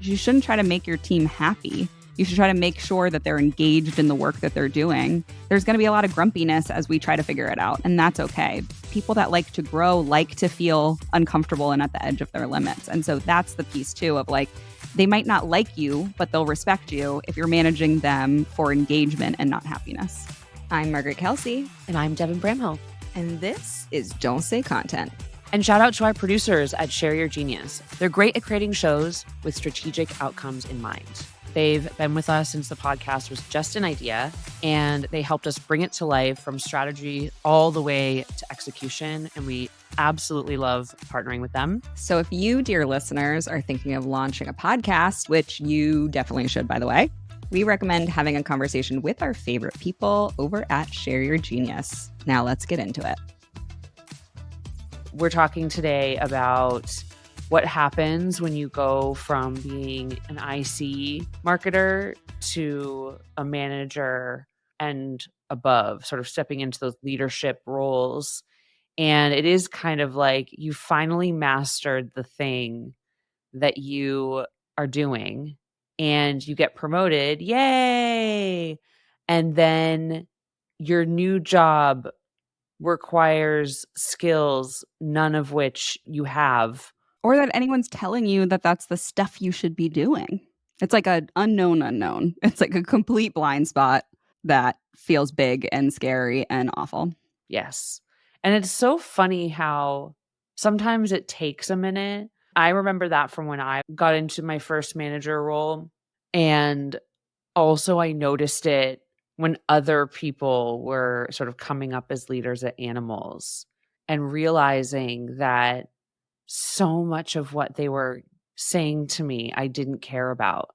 You shouldn't try to make your team happy. You should try to make sure that they're engaged in the work that they're doing. There's going to be a lot of grumpiness as we try to figure it out, and that's okay. People that like to grow like to feel uncomfortable and at the edge of their limits. And so that's the piece too of like, they might not like you, but they'll respect you if you're managing them for engagement and not happiness. I'm Margaret Kelsey. And I'm Devin Bramhill. And this is Don't Say Content. And shout out to our producers at Share Your Genius. They're great at creating shows with strategic outcomes in mind. They've been with us since the podcast was just an idea, and they helped us bring it to life from strategy all the way to execution. And we absolutely love partnering with them. So if you, dear listeners, are thinking of launching a podcast, which you definitely should, by the way, we recommend having a conversation with our favorite people over at Share Your Genius. Now let's get into it. We're talking today about what happens when you go from being an IC marketer to a manager and above, sort of stepping into those leadership roles. And it is kind of like you finally mastered the thing that you are doing and you get promoted. Yay! And then your new job requires skills, none of which you have. Or that anyone's telling you that that's the stuff you should be doing. It's like an unknown. It's like a complete blind spot that feels big and scary and awful. Yes. And it's so funny how sometimes it takes a minute. I remember that from when I got into my first manager role. And also I noticed it when other people were sort of coming up as leaders at Animals and realizing that so much of what they were saying to me, I didn't care about.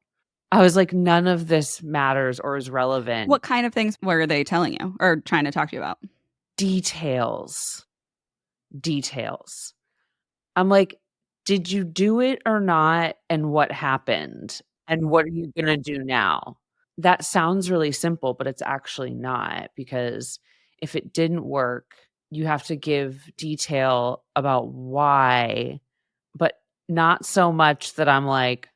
I was like, none of this matters or is relevant. What kind of things were they telling you or trying to talk to you about? Details. I'm like, did you do it or not? And what happened? And what are you going to do now? That sounds really simple, but it's actually not, because if it didn't work, you have to give detail about why, but not so much that I'm like,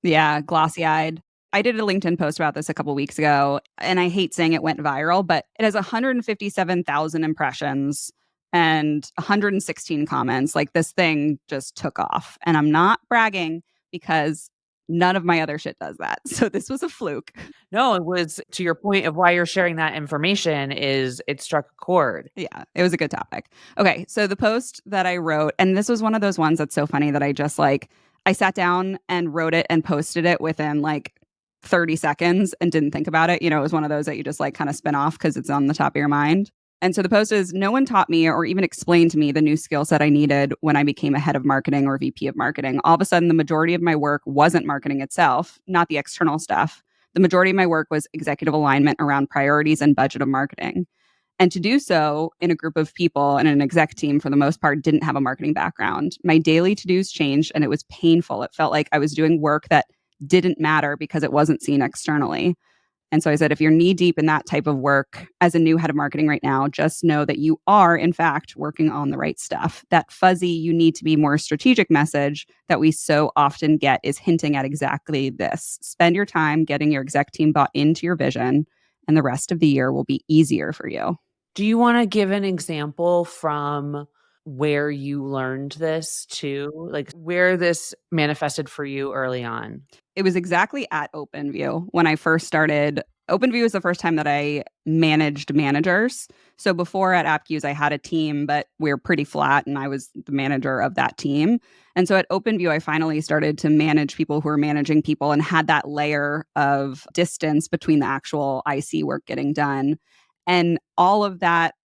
yeah, glossy-eyed. I did a LinkedIn post about this a couple weeks ago, and I hate saying it went viral, but it has 157,000 impressions and 116 comments. Like, this thing just took off. And I'm not bragging because none of my other shit does that. So this was a fluke. No, it was, to your point of why you're sharing that information, is it struck a chord. Yeah, it was a good topic. Okay, so the post that I wrote, and this was one of those ones that's so funny that I just I sat down and wrote it and posted it within 30 seconds and didn't think about it. You know, it was one of those that you just kind of spin off because it's on the top of your mind. And so the post is, no one taught me or even explained to me the new skill set I needed when I became a head of marketing or VP of marketing. All of a sudden, the majority of my work wasn't marketing itself, not the external stuff. The majority of my work was executive alignment around priorities and budget of marketing. And to do so in a group of people and an exec team, for the most part, didn't have a marketing background. My daily to-dos changed and it was painful. It felt like I was doing work that didn't matter because it wasn't seen externally. And so I said, if you're knee deep in that type of work as a new head of marketing right now, just know that you are, in fact, working on the right stuff. That fuzzy, you need to be more strategic message that we so often get is hinting at exactly this. Spend your time getting your exec team bought into your vision, and the rest of the year will be easier for you. Do you want to give an example from where you learned this too? Like where this manifested for you early on? It was exactly at OpenView when I first started. OpenView was the first time that I managed managers. So before at AppQs, I had a team, but we were pretty flat and I was the manager of that team. And so at OpenView, I finally started to manage people who were managing people and had that layer of distance between the actual IC work getting done. And all of that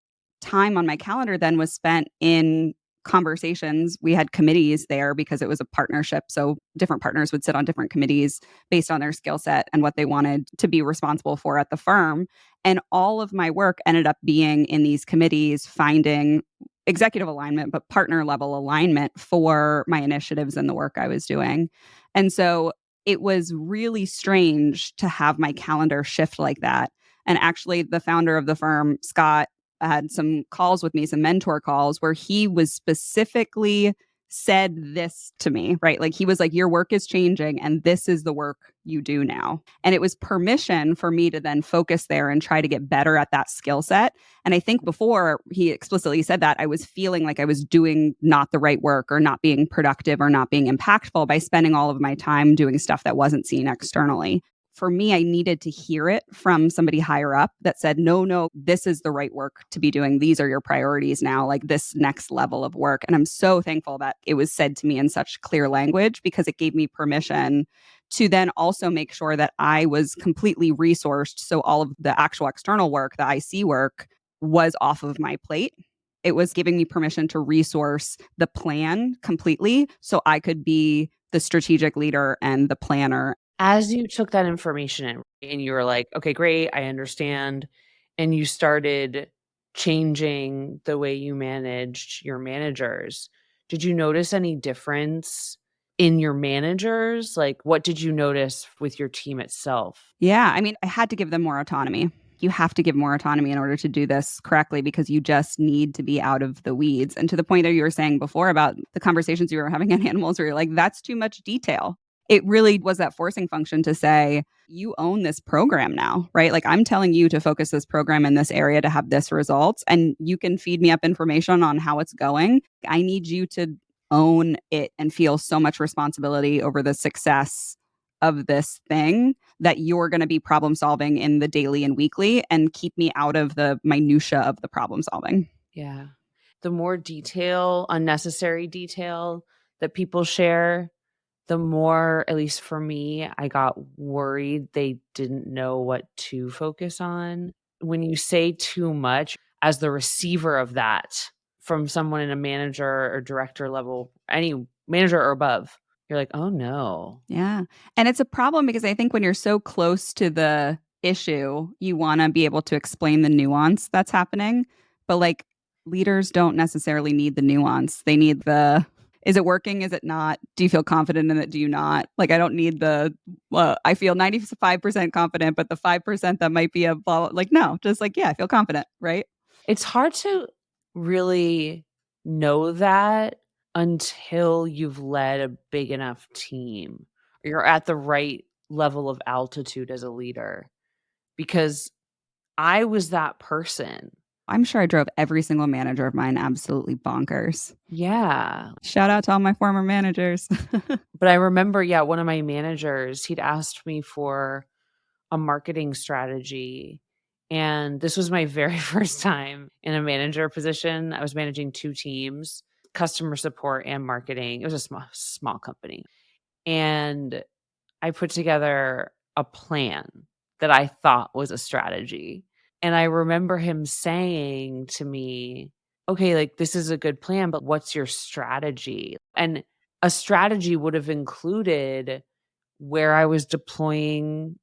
time on my calendar then was spent in conversations. We had committees there because it was a partnership. So different partners would sit on different committees based on their skill set and what they wanted to be responsible for at the firm. And all of my work ended up being in these committees, finding executive alignment, but partner level alignment for my initiatives and the work I was doing. And so it was really strange to have my calendar shift like that. And actually, the founder of the firm, Scott, had some calls with me, some mentor calls, where he was specifically said this to me, right? Like he was like, your work is changing and this is the work you do now. And it was permission for me to then focus there and try to get better at that skill set. And I think before he explicitly said that, I was feeling like I was doing not the right work or not being productive or not being impactful by spending all of my time doing stuff that wasn't seen externally. For me, I needed to hear it from somebody higher up that said, no, no, this is the right work to be doing. These are your priorities now, like this next level of work. And I'm so thankful that it was said to me in such clear language because it gave me permission to then also make sure that I was completely resourced. So all of the actual external work, the IC work, was off of my plate. It was giving me permission to resource the plan completely so I could be the strategic leader and the planner. As you took that information in and you were like, "Okay, great, I understand," and you started changing the way you managed your managers, did you notice any difference in your managers? Like, what did you notice with your team itself? Yeah, I mean, I had to give them more autonomy. You have to give more autonomy in order to do this correctly because you just need to be out of the weeds. And to the point that you were saying before about the conversations you were having on animals, where you're like, that's too much detail. It really was that forcing function to say, you own this program now, right? Like, I'm telling you to focus this program in this area to have this results, and you can feed me up information on how it's going. I need you to own it and feel so much responsibility over the success of this thing that you're going to be problem solving in the daily and weekly and keep me out of the minutia of the problem solving. Yeah. The more detail, unnecessary detail that people share, the more, at least for me, I got worried they didn't know what to focus on. When you say too much as the receiver of that from someone in a manager or director level, any manager or above, you're like, "Oh, no." Yeah. And it's a problem because I think when you're so close to the issue, you want to be able to explain the nuance that's happening. But like leaders don't necessarily need the nuance. They need the is it working? Is it not? Do you feel confident in it? Do you not? Like, I don't need the, well, I feel 95% confident, but the 5% that might be a blah, like, no, just like, yeah, I feel confident. Right. It's hard to really know that until you've led a big enough team, or you're at the right level of altitude as a leader, because I was that person. I'm sure I drove every single manager of mine absolutely bonkers. Yeah. Shout out to all my former managers. But I remember, yeah, one of my managers, he'd asked me for a marketing strategy. And this was my very first time in a manager position. I was managing 2 teams, customer support and marketing. It was a small company. And I put together a plan that I thought was a strategy. And I remember him saying to me, "Okay, like this is a good plan, but what's your strategy?" And a strategy would have included where I was deploying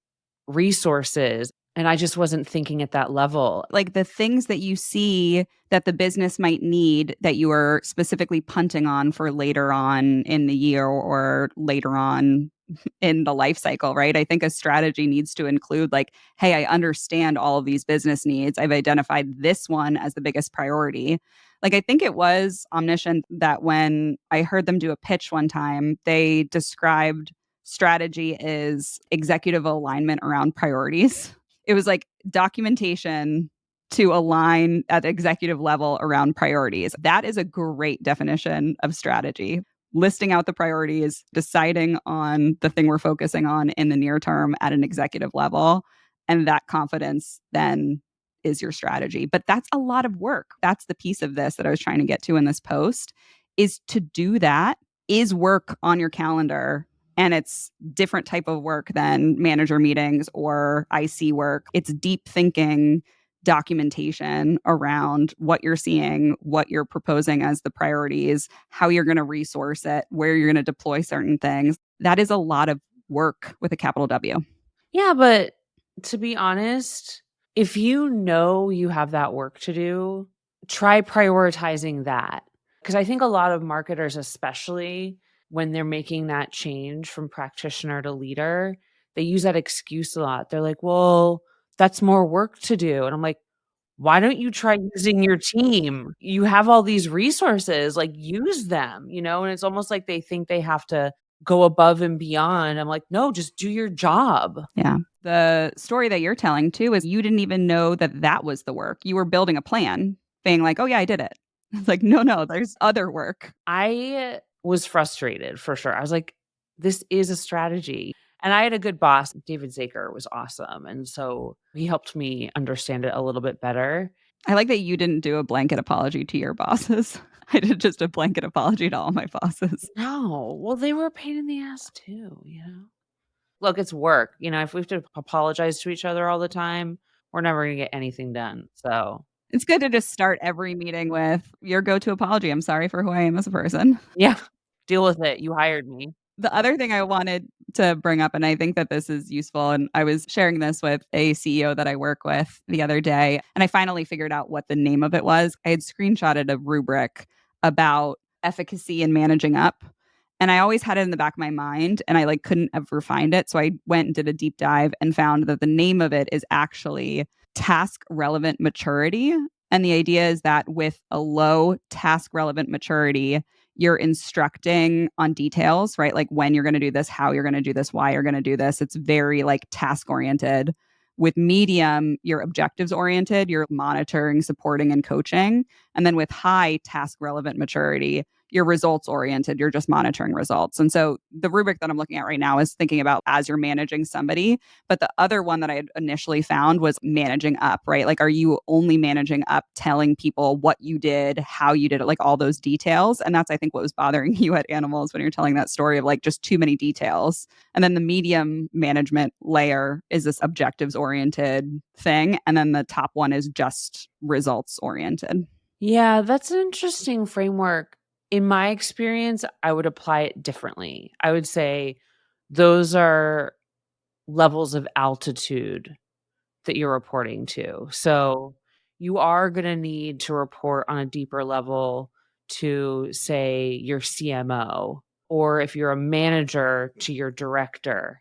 resources, and I just wasn't thinking at that level. Like the things that you see that the business might need that you are specifically punting on for later on in the year or later on in the life cycle, right? I think a strategy needs to include like, hey, I understand all of these business needs. I've identified this one as the biggest priority. Like I think it was Omniscient that when I heard them do a pitch one time, they described strategy as executive alignment around priorities. It was like documentation to align at executive level around priorities. That is a great definition of strategy. Listing out the priorities, deciding on the thing we're focusing on in the near term at an executive level, and that confidence then is your strategy. But that's a lot of work. That's the piece of this that I was trying to get to in this post is to do that is work on your calendar, and it's different type of work than manager meetings or IC work. It's deep thinking documentation around what you're seeing, what you're proposing as the priorities, how you're going to resource it, where you're going to deploy certain things. That is a lot of work with a capital W. Yeah, but to be honest, if you know you have that work to do, try prioritizing that. Because I think a lot of marketers, especially when they're making that change from practitioner to leader, they use that excuse a lot. They're like, well, that's more work to do. And I'm like, Why don't you try using your team? You have all these resources, like, use them, and it's almost like they think they have to go above and beyond. I'm like, "No, just do your job." Yeah. The story that you're telling too is you didn't even know that that was the work. You were building a plan, being like, "Oh yeah, I did it." It's like, "No, no, there's other work." I was frustrated for sure. I was like, "This is a strategy." And I had a good boss. David Zaker was awesome, and so he helped me understand it a little bit better. I like that you didn't do a blanket apology to your bosses. I did just a blanket apology to all my bosses. No, well, they were a pain in the ass too. Look, it's work, if we have to apologize to each other all the time, we're never gonna get anything done, so It's good to just start every meeting with your go-to apology. "I'm sorry for who I am as a person." yeah, deal with it, you hired me. The other thing I wanted to bring up, and I think that this is useful, and I was sharing this with a CEO that I work with the other day, and I finally figured out what the name of it was. I had screenshotted a rubric about efficacy and managing up, and I always had it in the back of my mind, and I, like, couldn't ever find it, so I went and did a deep dive and found that the name of it is actually task relevant maturity, and the idea is that with a low task relevant maturity, you're instructing on details, right? Like when you're going to do this, how you're going to do this, why you're going to do this. It's very like task oriented. With medium, you're objectives oriented, you're monitoring, supporting, and coaching. And then with high task relevant maturity, you're results oriented, you're just monitoring results. And so the rubric that I'm looking at right now is thinking about as you're managing somebody. But the other one that I had initially found was managing up, right? Like, are you only managing up, telling people what you did, how you did it, like all those details? And that's, I think, what was bothering you at Animals when you're telling that story of like just too many details. And then the medium management layer is this objectives oriented thing. And then the top one is just results oriented. Yeah, that's an interesting framework. In my experience, I would apply it differently. I would say those are levels of altitude that you're reporting to. So you are going to need to report on a deeper level to, say, your CMO, or if you're a manager, to your director.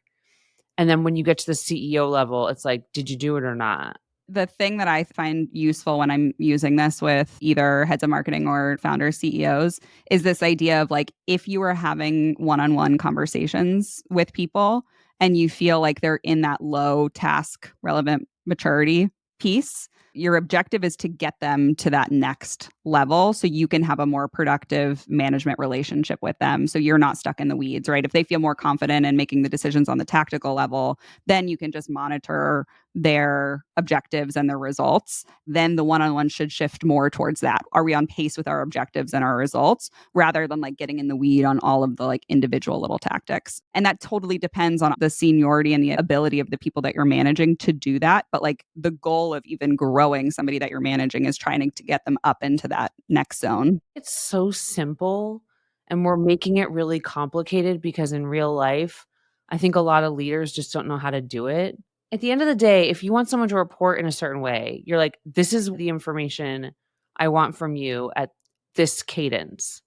And then when you get to the CEO level, it's like, did you do it or not? The thing that I find useful when I'm using this with either heads of marketing or founders, CEOs, is this idea of like if you are having one on one conversations with people and you feel like they're in that low task relevant maturity piece, your objective is to get them to that next level so you can have a more productive management relationship with them. So you're not stuck in the weeds, right? If they feel more confident in making the decisions on the tactical level, then you can just monitor their objectives and their results, then the one-on-one should shift more towards that. Are we on pace with our objectives and our results rather than like getting in the weed on all of the like individual little tactics? And that totally depends on the seniority and the ability of the people that you're managing to do that. But like the goal of even growing somebody that you're managing is trying to get them up into that next zone. It's so simple, and we're making it really complicated because in real life, I think a lot of leaders just don't know how to do it. At the end of the day, if you want someone to report in a certain way, you're like, this is the information I want from you at this cadence.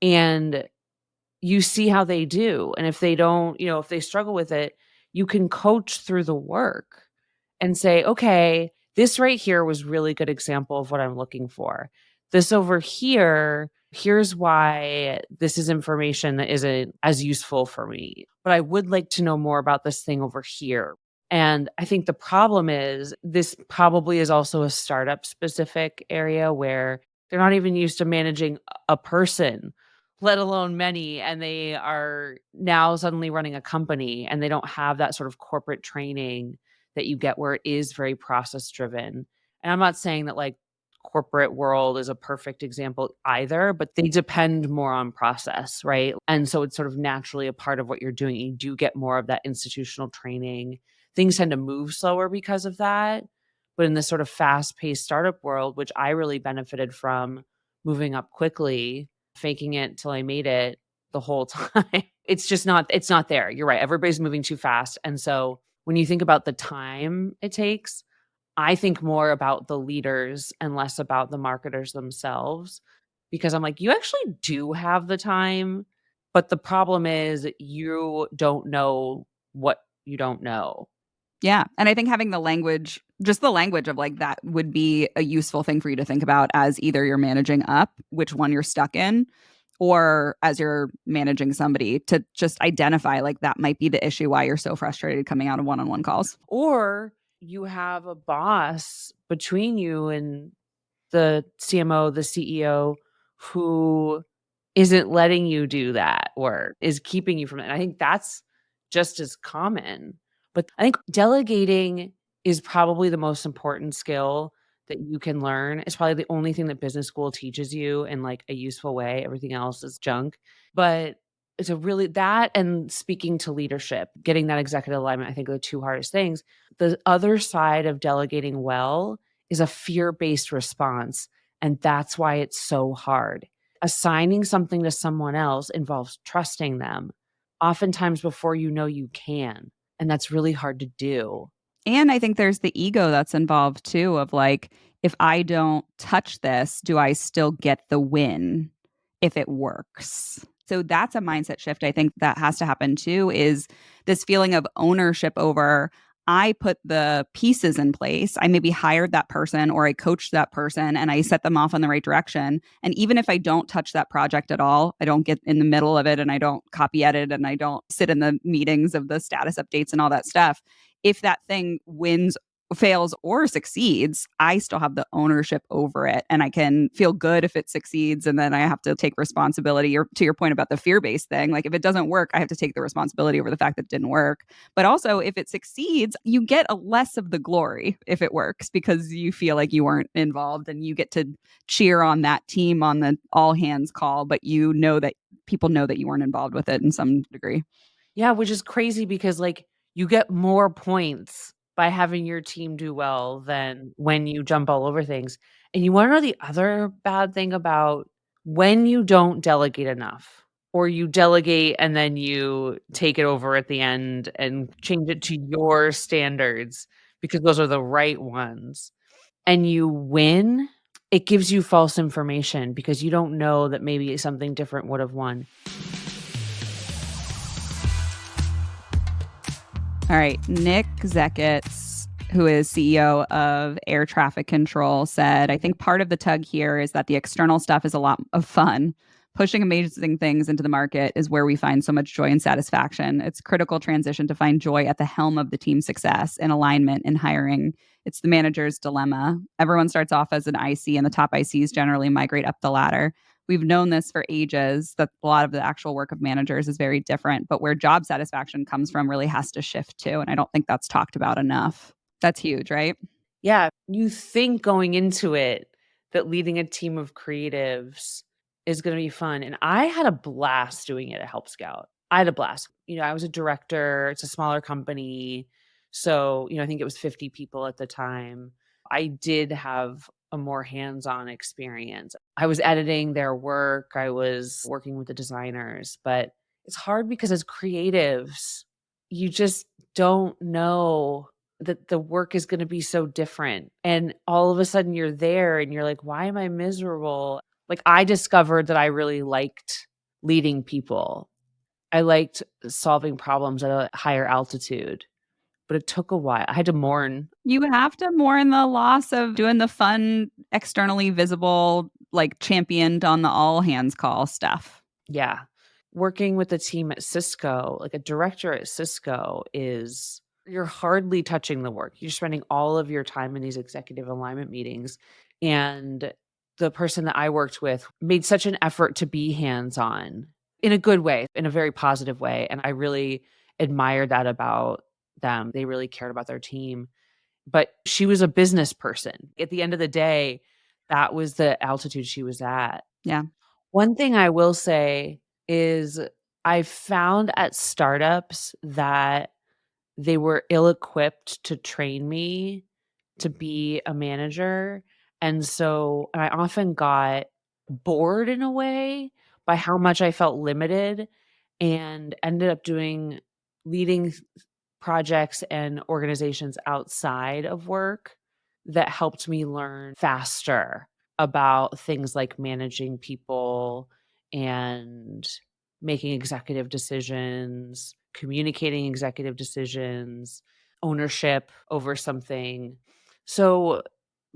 And you see how they do. And if they don't, if they struggle with it, you can coach through the work and say, okay, this right here was really good example of what I'm looking for. This over here, here's why this is information that isn't as useful for me. But I would like to know more about this thing over here. And I think the problem is this probably is also a startup specific area where they're not even used to managing a person, let alone many. And they are now suddenly running a company and they don't have that sort of corporate training that you get where it is very process driven. And I'm not saying that like corporate world is a perfect example either, but they depend more on process, right? And so it's sort of naturally a part of what you're doing. You do get more of that institutional training. Things tend to move slower because of that. But in this sort of fast paced startup world, which I really benefited from moving up quickly, faking it till I made it the whole time, it's not there. You're right. Everybody's moving too fast. And so when you think about the time it takes, I think more about the leaders and less about the marketers themselves, because I'm like, you actually do have the time, but the problem is you don't know what you don't know. Yeah. And I think having the language Just the language of like that would be a useful thing for you to think about as either you're managing up, which one you're stuck in, or as you're managing somebody to just identify like that might be the issue why you're so frustrated coming out of one-on-one calls. Or you have a boss between you and the CMO, the CEO who isn't letting you do that work, is keeping you from it. And I think that's just as common. But I think delegating is probably the most important skill that you can learn. It's probably the only thing that business school teaches you in like a useful way. Everything else is junk. But it's a really that and speaking to leadership, getting that executive alignment, I think are the two hardest things. The other side of delegating well is a fear-based response, and that's why it's so hard. Assigning something to someone else involves trusting them, oftentimes before you know you can, and that's really hard to do. And I think there's the ego that's involved too of like, if I don't touch this, do I still get the win if it works? So that's a mindset shift I think that has to happen too is this feeling of ownership over I put the pieces in place. I maybe hired that person or I coached that person and I set them off in the right direction. And even if I don't touch that project at all, I don't get in the middle of it and I don't copy edit and I don't sit in the meetings of the status updates and all that stuff, if that thing wins, fails, or succeeds, I still have the ownership over it. And I can feel good if it succeeds. And then I have to take responsibility. Or to your point about the fear based thing, like if it doesn't work, I have to take the responsibility over the fact that it didn't work. But also, if it succeeds, you get a less of the glory if it works because you feel like you weren't involved and you get to cheer on that team on the all hands call, but you know that people know that you weren't involved with it in some degree. Yeah, which is crazy because, like, you get more points by having your team do well than when you jump all over things. And you wanna know the other bad thing about when you don't delegate enough, or you delegate and then you take it over at the end and change it to your standards because those are the right ones, and you win, it gives you false information because you don't know that maybe something different would have won. All right. Nick Zecketz, who is CEO of Air Traffic Control, said, I think part of the tug here is that the external stuff is a lot of fun. Pushing amazing things into the market is where we find so much joy and satisfaction. It's critical transition to find joy at the helm of the team's success and alignment in hiring. It's the manager's dilemma. Everyone starts off as an IC, and the top ICs generally migrate up the ladder. We've known this for ages that a lot of the actual work of managers is very different, but where job satisfaction comes from really has to shift too. And I don't think that's talked about enough. That's huge, right? Yeah, you think going into it that leading a team of creatives is gonna be fun, and I had a blast doing it at Help Scout. I had a blast. I was a director, it's a smaller company, so, I think it was 50 people at the time. I did have a more hands-on experience. I was editing their work, I was working with the designers, but it's hard because as creatives, you just don't know that the work is gonna be so different, and all of a sudden you're there and you're like, "Why am I miserable?" Like, I discovered that I really liked leading people. I liked solving problems at a higher altitude, but it took a while. I had to mourn. You have to mourn the loss of doing the fun, externally visible, like championed on the all hands call stuff. Yeah. Working with a team at Cisco, like a director at Cisco is you're hardly touching the work. You're spending all of your time in these executive alignment meetings. And the person that I worked with made such an effort to be hands-on in a good way, in a very positive way. And I really admired that about them. They really cared about their team. But she was a business person. At the end of the day, that was the altitude she was at. Yeah. One thing I will say is I found at startups that they were ill-equipped to train me to be a manager, and so I often got bored in a way by how much I felt limited and ended up leading projects and organizations outside of work that helped me learn faster about things like managing people and making executive decisions, communicating executive decisions, ownership over something. So,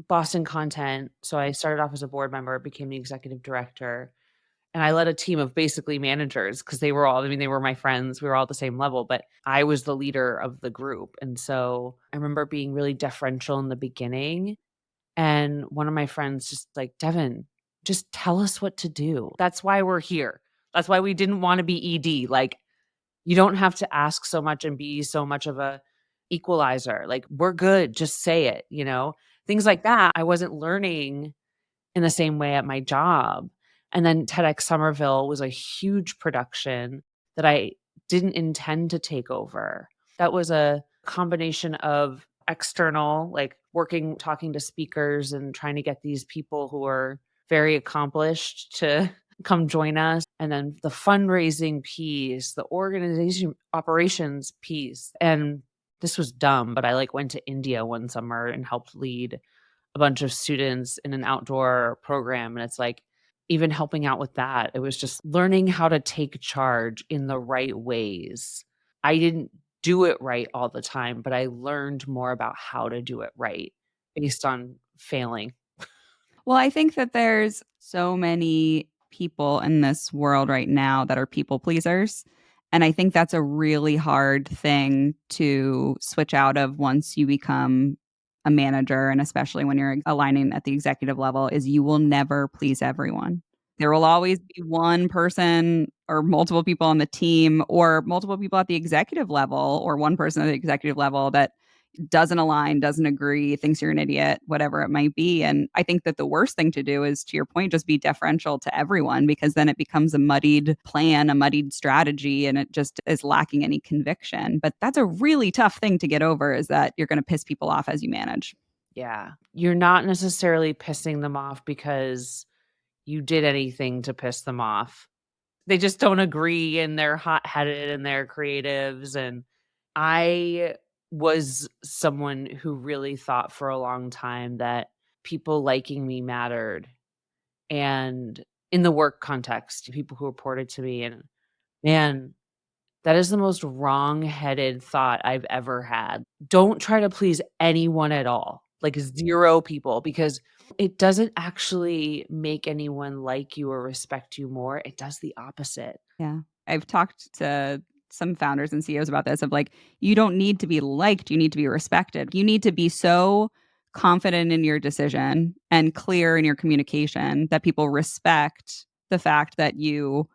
Boston Content, so I started off as a board member, became the executive director, and I led a team of basically managers because they were all, I mean, they were my friends, we were all at the same level, but I was the leader of the group, and so I remember being really deferential in the beginning, and one of my friends just like, "Devin, just tell us what to do. That's why we're here. That's why we didn't wanna be ED, like, you don't have to ask so much and be so much of a equalizer, like, we're good, just say it," you know? Things like that, I wasn't learning in the same way at my job. And then TEDx Somerville was a huge production that I didn't intend to take over. That was a combination of external, like working, talking to speakers and trying to get these people who are very accomplished to come join us. And then the fundraising piece, the organization operations piece. And this was dumb, but I like went to India one summer and helped lead a bunch of students in an outdoor program, and it's like, even helping out with that, it was just learning how to take charge in the right ways. I didn't do it right all the time, but I learned more about how to do it right based on failing. Well, I think that there's so many people in this world right now that are people pleasers. And I think that's a really hard thing to switch out of once you become a manager. And especially when you're aligning at the executive level, is you will never please everyone. There will always be one person or multiple people on the team or multiple people at the executive level or one person at the executive level that doesn't align, doesn't agree, thinks you're an idiot, whatever it might be. And I think that the worst thing to do is, to your point, just be deferential to everyone because then it becomes a muddied plan, a muddied strategy, and it just is lacking any conviction. But that's a really tough thing to get over is that you're going to piss people off as you manage. Yeah. You're not necessarily pissing them off because you did anything to piss them off. They just don't agree and they're hot-headed and they're creatives, and I was someone who really thought for a long time that people liking me mattered, and in the work context, people who reported to me, and man, that is the most wrong-headed thought I've ever had. Don't try to please anyone at all, like 0 people, because it doesn't actually make anyone like you or respect you more, it does the opposite. Yeah. I've talked to some founders and CEOs about this of like, you don't need to be liked, you need to be respected. You need to be so confident in your decision and clear in your communication that people respect the fact that you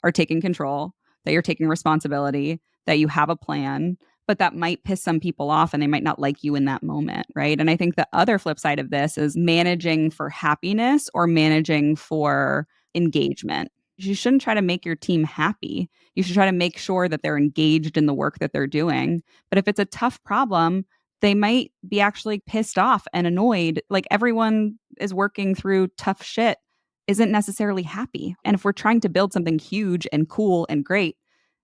are taking control, that you're taking responsibility, that you have a plan, but that might piss some people off and they might not like you in that moment, right? And I think the other flip side of this is managing for happiness or managing for engagement. You shouldn't try to make your team happy. You should try to make sure that they're engaged in the work that they're doing. But if it's a tough problem, they might be actually pissed off and annoyed. Like everyone is working through tough shit isn't necessarily happy. And if we're trying to build something huge and cool and great,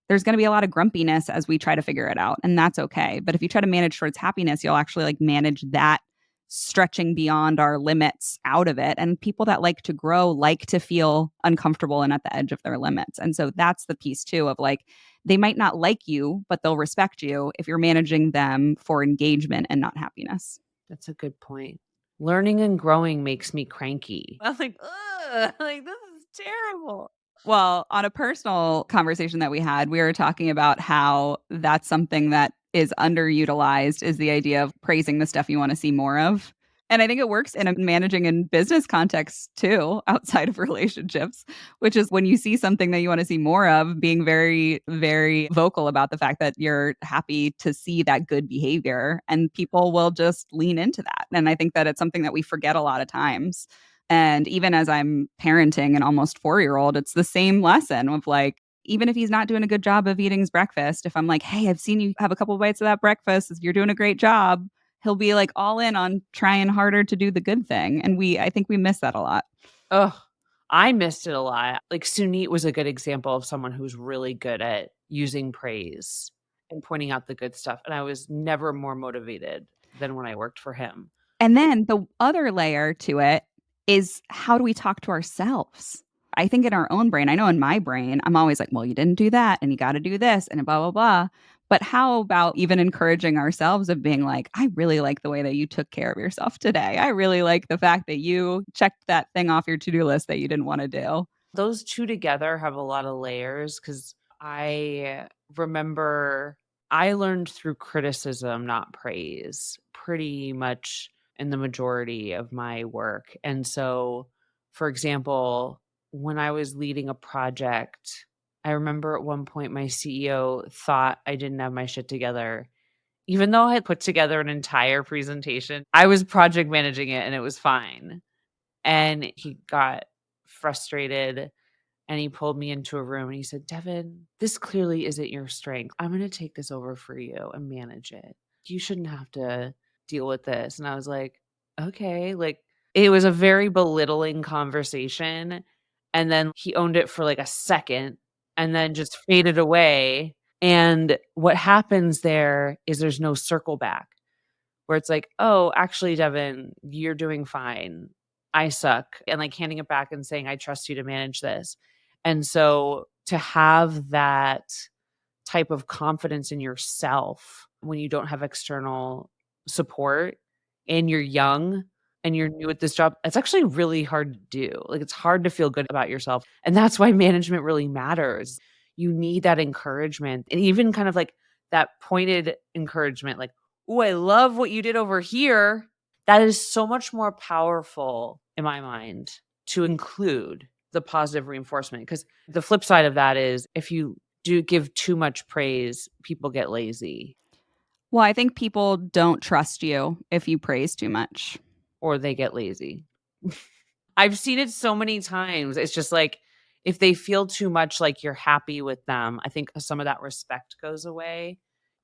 there's going to be a lot of grumpiness as we try to figure it out. And that's okay. But if you try to manage towards happiness, you'll actually like manage that stretching beyond our limits out of it. And people that like to grow like to feel uncomfortable and at the edge of their limits. And so that's the piece too of like, they might not like you, but they'll respect you if you're managing them for engagement and not happiness. That's a good point. Learning and growing makes me cranky. I'm like, "Ugh, like, this is terrible." Well, on a personal conversation that we had, we were talking about how that's something that is underutilized is the idea of praising the stuff you want to see more of. And I think it works in a managing and business context too, outside of relationships, which is when you see something that you want to see more of, being very, very vocal about the fact that you're happy to see that good behavior and people will just lean into that. And I think that it's something that we forget a lot of times. And even as I'm parenting an almost 4-year-old, it's the same lesson of like, even if he's not doing a good job of eating his breakfast, if I'm like, hey, I've seen you have a couple bites of that breakfast, you're doing a great job, he'll be like all in on trying harder to do the good thing. And I think we miss that a lot. Ugh, I missed it a lot. Like, Sunit was a good example of someone who's really good at using praise and pointing out the good stuff, and I was never more motivated than when I worked for him. And then the other layer to it is how do we talk to ourselves? I think in our own brain, I know in my brain, I'm always like, well, you didn't do that and you got to do this and blah, blah, blah. But how about even encouraging ourselves of being like, I really like the way that you took care of yourself today. I really like the fact that you checked that thing off your to do list that you didn't want to do. Those 2 together have a lot of layers because I remember I learned through criticism, not praise, pretty much in the majority of my work, and so, for example, when I was leading a project, I remember at one point my CEO thought I didn't have my shit together. Even though I had put together an entire presentation, I was project managing it and it was fine, and he got frustrated and he pulled me into a room and he said, "Devin, this clearly isn't your strength. I'm going to take this over for you and manage it. You shouldn't have to deal with this." And I was like, "Okay." Like, it was a very belittling conversation. And then he owned it for like a second and then just faded away. And what happens there is there's no circle back where it's like, "Oh, actually, Devin, you're doing fine. I suck." And like handing it back and saying, "I trust you to manage this." And so to have that type of confidence in yourself when you don't have external support and you're young and you're new at this job, it's actually really hard to do. Like, it's hard to feel good about yourself. And that's why management really matters. You need that encouragement and even kind of like that pointed encouragement, like, "Oh, I love what you did over here." That is so much more powerful in my mind to include the positive reinforcement. Because the flip side of that is if you do give too much praise, people get lazy Well, I think people don't trust you if you praise too much. or they get lazy. I've seen it so many times. It's just like if they feel too much like you're happy with them, I think some of that respect goes away,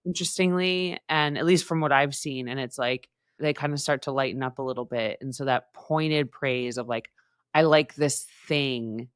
interestingly, and at least from what I've seen, and it's like they kind of start to lighten up a little bit. And so that pointed praise of like, "I like this thing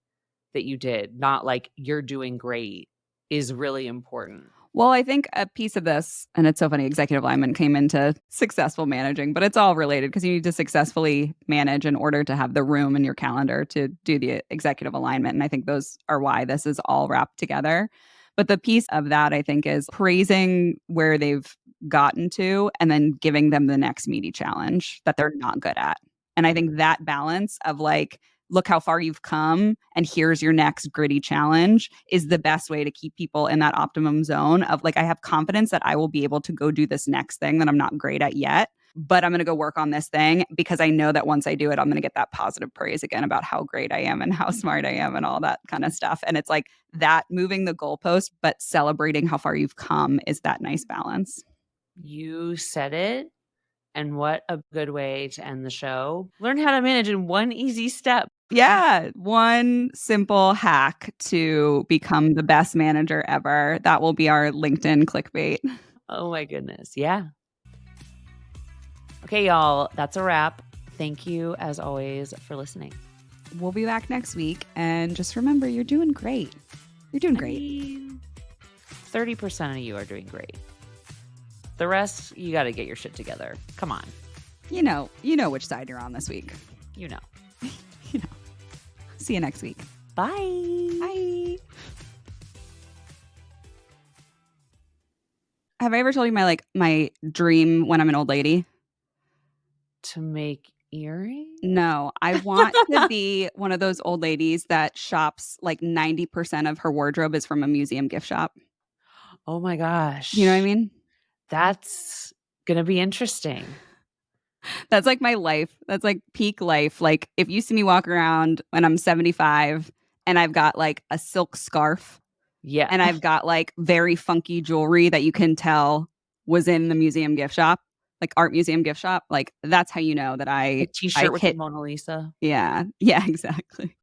that you did," not like, "You're doing great," is really important. Well, I think a piece of this, and it's so funny, executive alignment came into successful managing, but it's all related because you need to successfully manage in order to have the room in your calendar to do the executive alignment. And I think those are why this is all wrapped together. But the piece of that, I think, is praising where they've gotten to and then giving them the next meaty challenge that they're not good at. And I think that balance of like, look how far you've come and here's your next gritty challenge is the best way to keep people in that optimum zone of like, I have confidence that I will be able to go do this next thing that I'm not great at yet, but I'm going to go work on this thing because I know that once I do it, I'm going to get that positive praise again about how great I am and how smart I am and all that kind of stuff. And it's like that moving the goalpost, but celebrating how far you've come is that nice balance. You said it, and what a good way to end the show. Learn how to manage in one easy step. Yeah, one simple hack to become the best manager ever. That will be our LinkedIn clickbait. Oh my goodness. Yeah. Okay, y'all, that's a wrap. Thank you, as always, for listening. We'll be back next week. And just remember, you're doing great. You're doing great. 30% of you are doing great. The rest, you got to get your shit together. Come on. You know which side you're on this week. You know. You know. See you next week. Bye. Bye. Have I ever told you my dream when I'm an old lady? To make earrings? No, I want to be one of those old ladies that shops like 90% of her wardrobe is from a museum gift shop. Oh my gosh. You know what I mean? That's going to be interesting. That's like my life. That's like peak life. Like if you see me walk around when I'm 75 and I've got like a silk scarf Yeah. and I've got like very funky jewelry that you can tell was in the museum gift shop, like art museum gift shop, like that's how you know that A I t-shirt with the hit. Mona Lisa. Yeah. Yeah, exactly.